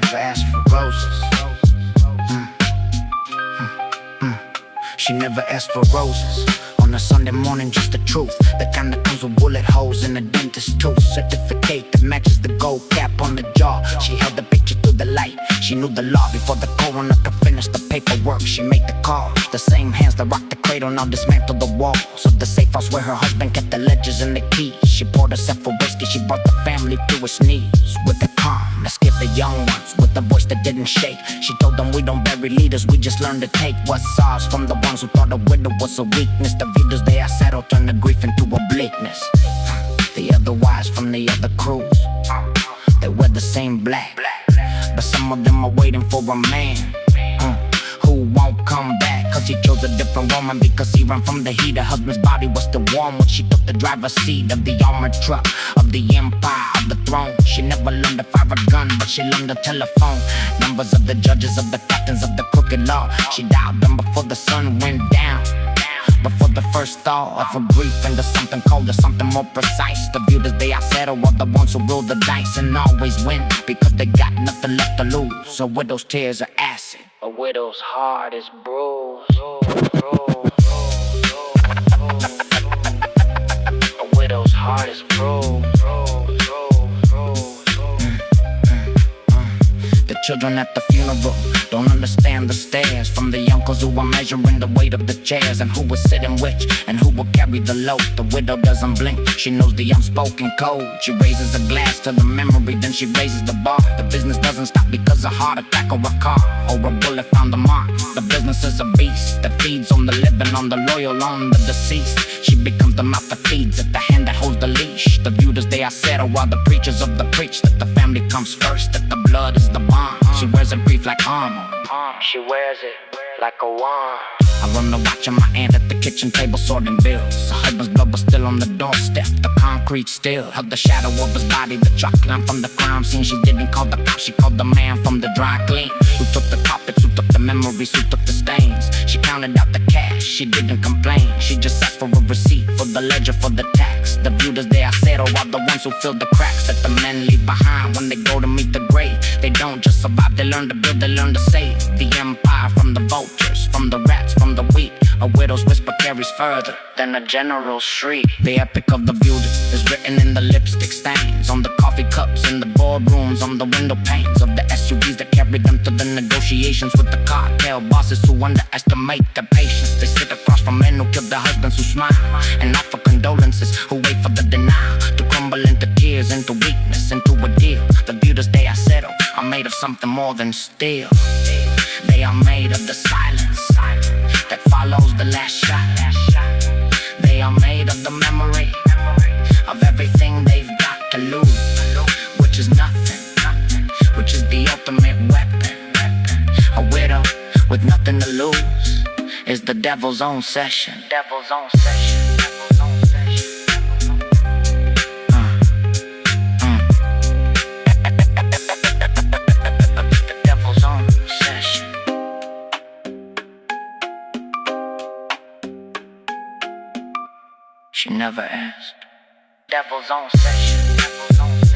never asked for roses. She never asked for roses. On a Sunday morning, just the truth. The kind that comes with bullet holes in a dentist's tooth. Certificate that matches the gold cap on the jaw. She held the picture through the light. She knew the law before the coroner could finish the paperwork. She made the call. The same hands that rocked the cradle now dismantle the walls of the safe house where her husband kept the ledgers and the keys. She poured herself a whiskey. She brought the family to its knees with a calm that scared the young ones, with a voice that didn't shake. She told them, we don't bury leaders, we just learn to take what's ours from the ones who thought a widow was a weakness. The leaders they are settled turn the grief into a bleakness. The other wives from the other crews, they wear the same black, but some of them are waiting for a man who won't come back, cause he chose a different woman. Because he ran from the heat, her husband's body was still warm when she took the driver's seat of the armored truck, of the empire, of the throne. She never learned to fire a gun, but she learned the telephone numbers of the judges, of the captains of the crooked law. She dialed them before the sun went down, before the first thought of her grief into something colder, something more precise. The viewers they are settled are the ones who roll the dice and always win, because they got nothing left to lose. A widow's tears are acid, a widow's heart is bruised. A widow's heart is bruised. The children at the funeral don't understand the stares from the uncles who are measuring the weight of the chairs, and who will sit in which, and who will carry the load. The widow doesn't blink, she knows the unspoken code. She raises a glass to the memory, then she raises the bar. The business doesn't stop because a heart attack or a car, or a bullet found a mark. The business is a beast that feeds on the living, on the loyal, on the deceased. She becomes the mouth that feeds it, the hand that holds the leash. The viewers they are settled while the preachers of the preach that the family comes first, that the blood is the bond. She wears her grief like armor. She wears it like a wand. I run the watch on my aunt at the kitchen table sorting bills. Her husband's blood was still on the doorstep. The concrete still held the shadow of his body. The truck lamp from the crime scene. She didn't call the cops, she called the man from the dry clean, who took the carpets, who took the memories, who took the stains. She counted out the cash, she didn't complain. She just asked for a receipt, for the ledger, for the tax. The viewers they are settled are the ones who fill the cracks that the men leave behind when they go to meet the grave. They don't just survive, they learn to build, they learn to save the empire from the vultures, from the rats, from the weak. A widow's whisper carries further than a general's shriek. The epic of the viewed is written in the lipstick stains, on the coffee cups in the boardrooms, on the window panes of the SUVs that carry them to the negotiations with the cartel bosses who underestimate their patience. They sit across from men who killed their husbands, who smile and offer condolences, who wait for the denial to crumble into tears, into weakness, into a deal. The viewers they are settled are made of something more than steel. They are made of the silence that follows the last shot. They are made of the memory of everything they've got to lose, which is nothing, which is the ultimate weapon. A widow with nothing to lose is the devil's own session. Devil's own session. She never asked. Devil's own session.